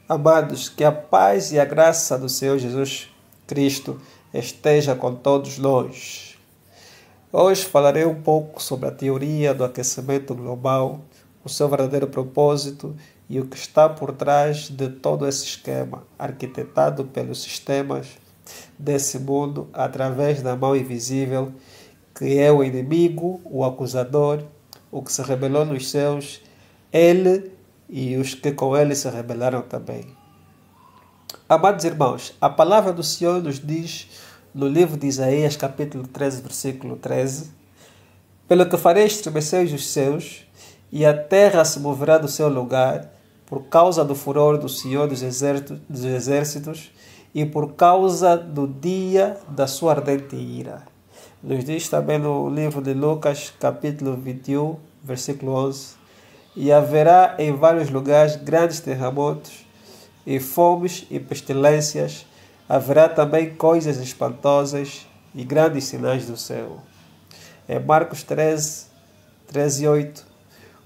Amados, que a paz e a graça do Senhor Jesus Cristo esteja com todos nós. Hoje falarei um pouco sobre a teoria do aquecimento global, o seu verdadeiro propósito e o que está por trás de todo esse esquema, arquitetado pelos sistemas desse mundo através da mão invisível, que é o inimigo, o acusador, o que se rebelou nos céus, ele e os que com ele se rebelaram também. Amados irmãos, a palavra do Senhor nos diz no livro de Isaías, capítulo 13, versículo 13: pelo que farei estremecer os céus, e a terra se moverá do seu lugar, por causa do furor do Senhor dos exércitos, e por causa do dia da sua ardente ira. Nos diz também no livro de Lucas, capítulo 21, versículo 11: e haverá em vários lugares grandes terremotos, e fomes e pestilências, haverá também coisas espantosas e grandes sinais do céu. É Marcos 13, 13 e 8.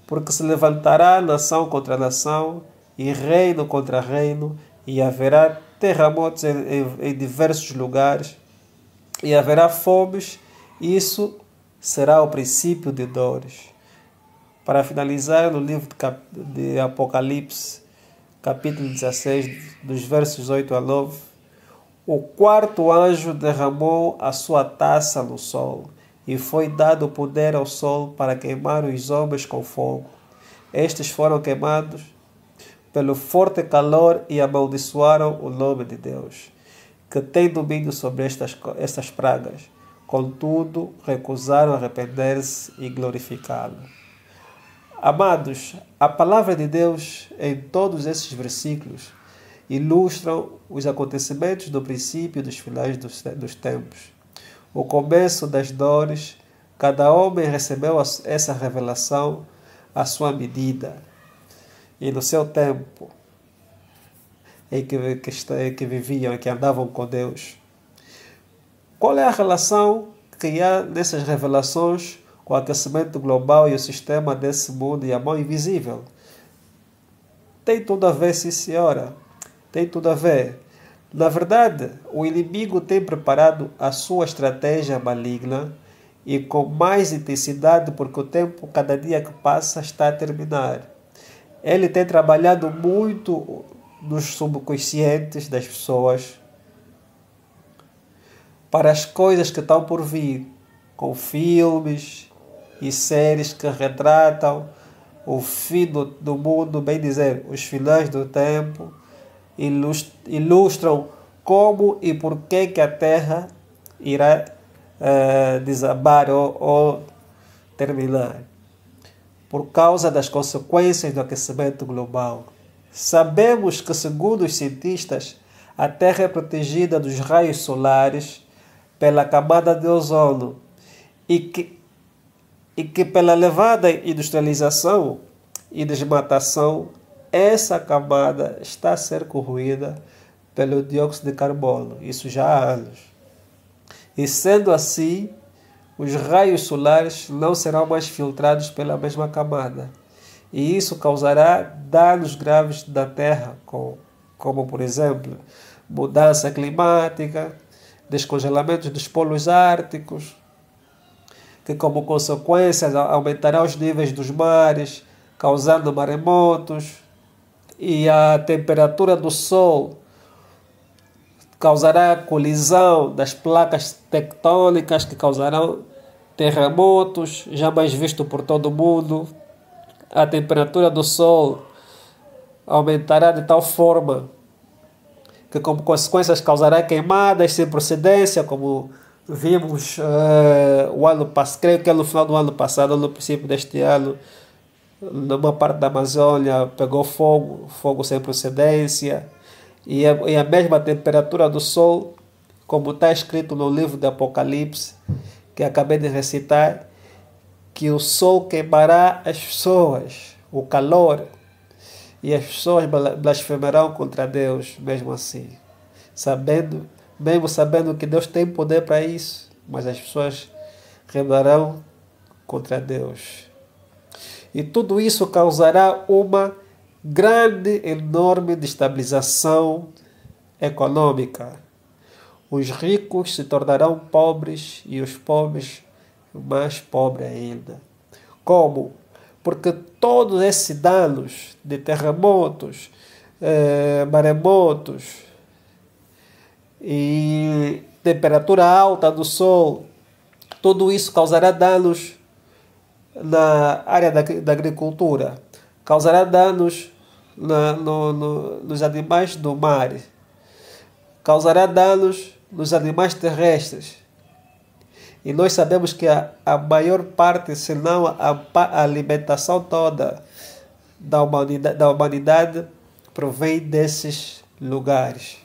Porque se levantará nação contra nação, e reino contra reino, e haverá terremotos em diversos lugares, e haverá fomes, e isso será o princípio de dores. Para finalizar, no livro de Apocalipse, capítulo 16, dos versos 8 a 9, o quarto anjo derramou a sua taça no sol, e foi dado poder ao sol para queimar os homens com fogo. Estes foram queimados pelo forte calor e amaldiçoaram o nome de Deus, que tem domínio sobre estas pragas. Contudo, recusaram arrepender-se e glorificá-lo. Amados, a palavra de Deus em todos esses versículos ilustram os acontecimentos do princípio e dos finais dos tempos. O começo das dores, cada homem recebeu essa revelação à sua medida e no seu tempo em que viviam, em que andavam com Deus. Qual é a relação que há nessas revelações com o aquecimento global e o sistema desse mundo e a mão invisível? Tem tudo a ver, sim senhora. Tem tudo a ver. Na verdade, o inimigo tem preparado a sua estratégia maligna e com mais intensidade, porque o tempo, cada dia que passa, está a terminar. Ele tem trabalhado muito nos subconscientes das pessoas para as coisas que estão por vir, com filmes e séries que retratam o fim do mundo, bem dizer, os finais do tempo, ilustram como e por que a Terra irá desabar ou terminar, por causa das consequências do aquecimento global. Sabemos que, segundo os cientistas, a Terra é protegida dos raios solares pela camada de ozono e que pela elevada industrialização e desmatação, essa camada está a ser corroída pelo dióxido de carbono, isso já há anos. E sendo assim, os raios solares não serão mais filtrados pela mesma camada. E isso causará danos graves na Terra, como por exemplo, mudança climática, descongelamento dos polos árticos, que como consequência aumentará os níveis dos mares, causando maremotos, e a temperatura do Sol causará colisão das placas tectônicas que causarão terremotos, jamais visto por todo o mundo. A temperatura do Sol aumentará de tal forma que como consequências causará queimadas sem procedência, como vimos o ano passado, creio que é no final do ano passado, no princípio deste ano, numa parte da Amazônia pegou fogo sem procedência, e a mesma temperatura do Sol, como está escrito no livro de Apocalipse, que acabei de recitar, que o Sol queimará as pessoas, o calor, e as pessoas blasfemarão contra Deus, mesmo assim, mesmo sabendo que Deus tem poder para isso, mas as pessoas rebelarão contra Deus. E tudo isso causará uma grande, enorme destabilização econômica. Os ricos se tornarão pobres e os pobres mais pobres ainda. Como? Porque todos esses danos de terremotos, maremotos e temperatura alta do sol, tudo isso causará danos na área da agricultura, causará danos nos animais do mar, causará danos nos animais terrestres. E nós sabemos que a maior parte, se não a alimentação toda da humanidade provém desses lugares.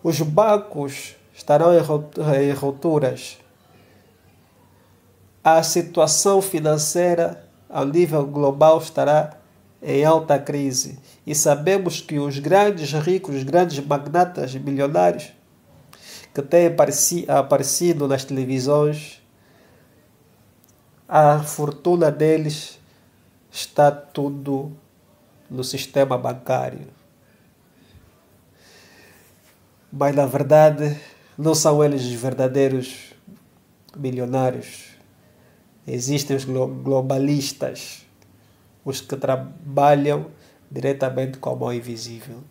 Os bancos estarão em rupturas. A situação financeira ao nível global estará em alta crise. E sabemos que os grandes ricos, os grandes magnatas milionários que têm aparecido nas televisões, a fortuna deles está tudo no sistema bancário. Mas na verdade não são eles os verdadeiros milionários. Existem os globalistas, os que trabalham diretamente com a mão invisível,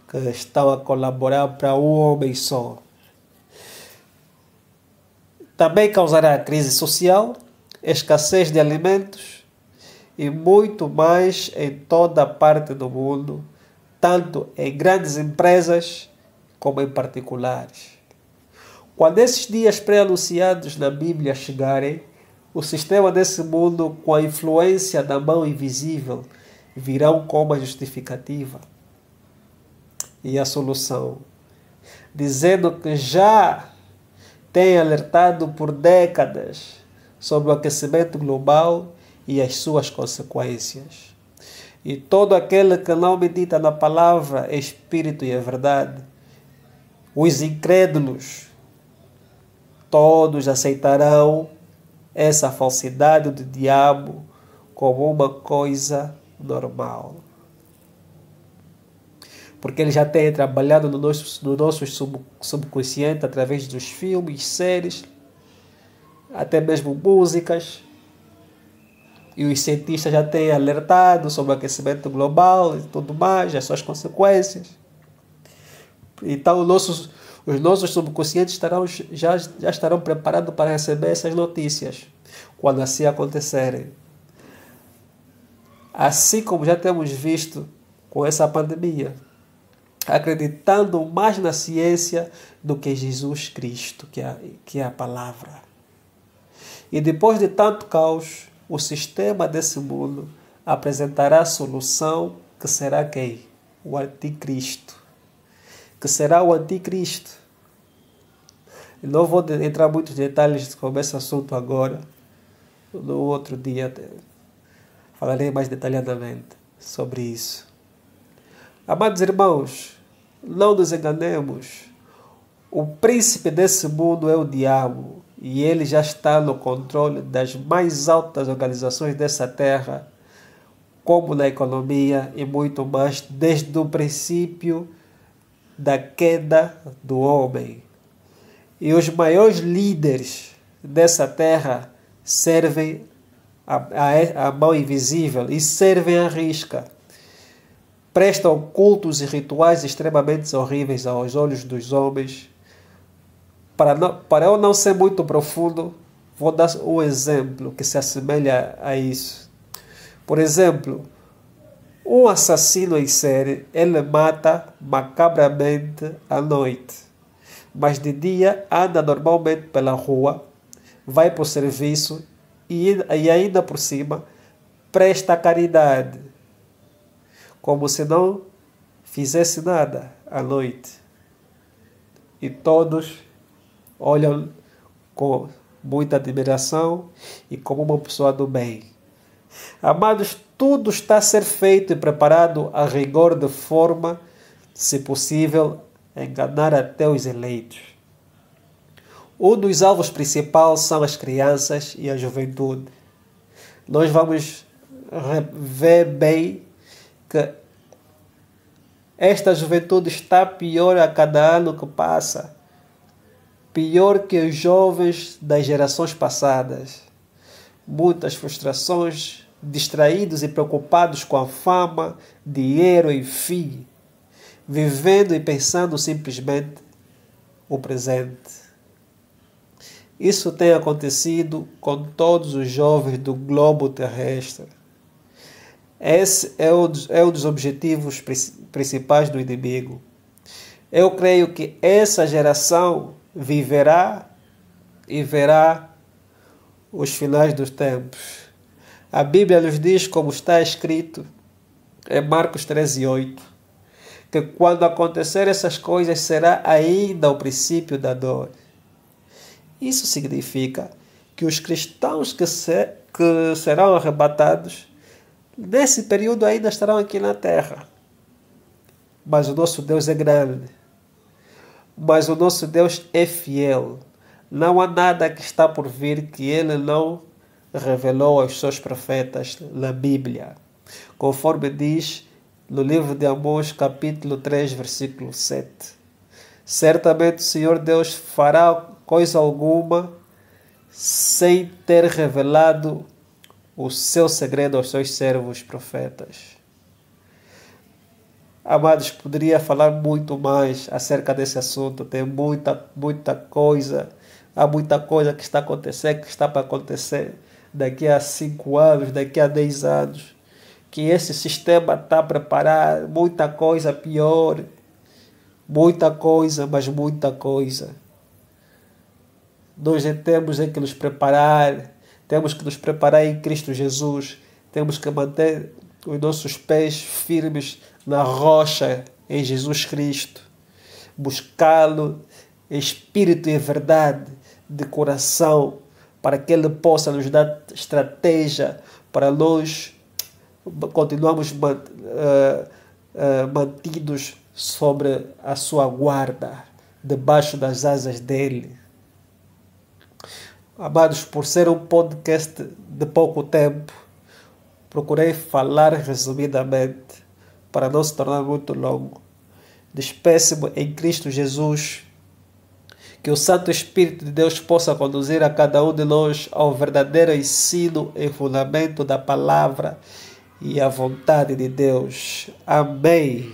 que estão a colaborar para um homem só. Também causará crise social, escassez de alimentos e muito mais em toda parte do mundo, tanto em grandes empresas como em particulares. Quando esses dias pré-anunciados na Bíblia chegarem, o sistema desse mundo, com a influência da mão invisível, virão como a justificativa e a solução, dizendo que já tem alertado por décadas sobre o aquecimento global e as suas consequências. E todo aquele que não medita na palavra, espírito e a verdade, os incrédulos, todos aceitarão essa falsidade do diabo como uma coisa normal. Porque ele já tem trabalhado no nosso subconsciente através dos filmes, séries, até mesmo músicas. E os cientistas já têm alertado sobre o aquecimento global e tudo mais, as suas consequências. Então os nossos subconscientes já estarão preparados para receber essas notícias quando assim acontecerem. Assim como já temos visto com essa pandemia, acreditando mais na ciência do que Jesus Cristo, que é a palavra. E depois de tanto caos, o sistema desse mundo apresentará a solução, que será quem? O anticristo. Que será o anticristo. Não vou entrar em muitos detalhes sobre esse assunto agora. No outro dia falarei mais detalhadamente sobre isso. Amados irmãos, não nos enganemos. O príncipe desse mundo é o diabo. E ele já está no controle das mais altas organizações dessa terra, como na economia e muito mais, desde o princípio da queda do homem. E os maiores líderes dessa terra servem a mão invisível e servem à risca. Prestam cultos e rituais extremamente horríveis aos olhos dos homens. Para eu não ser muito profundo, vou dar um exemplo que se assemelha a isso. Por exemplo, um assassino em série, ele mata macabramente à noite, mas de dia anda normalmente pela rua, vai para o serviço e ainda por cima presta caridade, como se não fizesse nada à noite. E todos olham com muita admiração e como uma pessoa do bem. Amados, tudo está a ser feito e preparado a rigor de forma, se possível, a enganar até os eleitos. Um dos alvos principais são as crianças e a juventude. Nós vamos ver bem que esta juventude está pior a cada ano que passa, pior que os jovens das gerações passadas. Muitas frustrações, distraídos e preocupados com a fama, dinheiro, enfim, vivendo e pensando simplesmente o presente. Isso tem acontecido com todos os jovens do globo terrestre. Esse é um dos objetivos principais do inimigo. Eu creio que essa geração viverá e verá os finais dos tempos. A Bíblia nos diz, como está escrito em Marcos 13:8, que quando acontecer essas coisas será ainda o princípio da dor. Isso significa que os cristãos que serão arrebatados, nesse período ainda estarão aqui na terra. Mas o nosso Deus é grande. Mas o nosso Deus é fiel. Não há nada que está por vir que Ele não revelou aos seus profetas na Bíblia. Conforme diz no livro de Amós, capítulo 3, versículo 7. Certamente o Senhor Deus fará coisa alguma sem ter revelado o seu segredo aos seus servos profetas. Amados, poderia falar muito mais acerca desse assunto. Tem muita coisa. Há muita coisa que está acontecendo, que está para acontecer daqui a 5 anos, daqui a 10 anos. Que esse sistema está preparado. Muita coisa pior. Muita coisa, mas muita coisa. Nós temos que nos preparar. Temos que nos preparar em Cristo Jesus. Temos que manter os nossos pés firmes na rocha em Jesus Cristo. Buscá-lo em espírito e verdade, de coração, para que Ele possa nos dar estratégia para nós continuarmos mantidos sobre a sua guarda, debaixo das asas dEle. Amados, por ser um podcast de pouco tempo, procurei falar resumidamente para não se tornar muito longo. Despeço-me em Cristo Jesus. Que o Santo Espírito de Deus possa conduzir a cada um de nós ao verdadeiro ensino e fundamento da palavra e à vontade de Deus. Amém.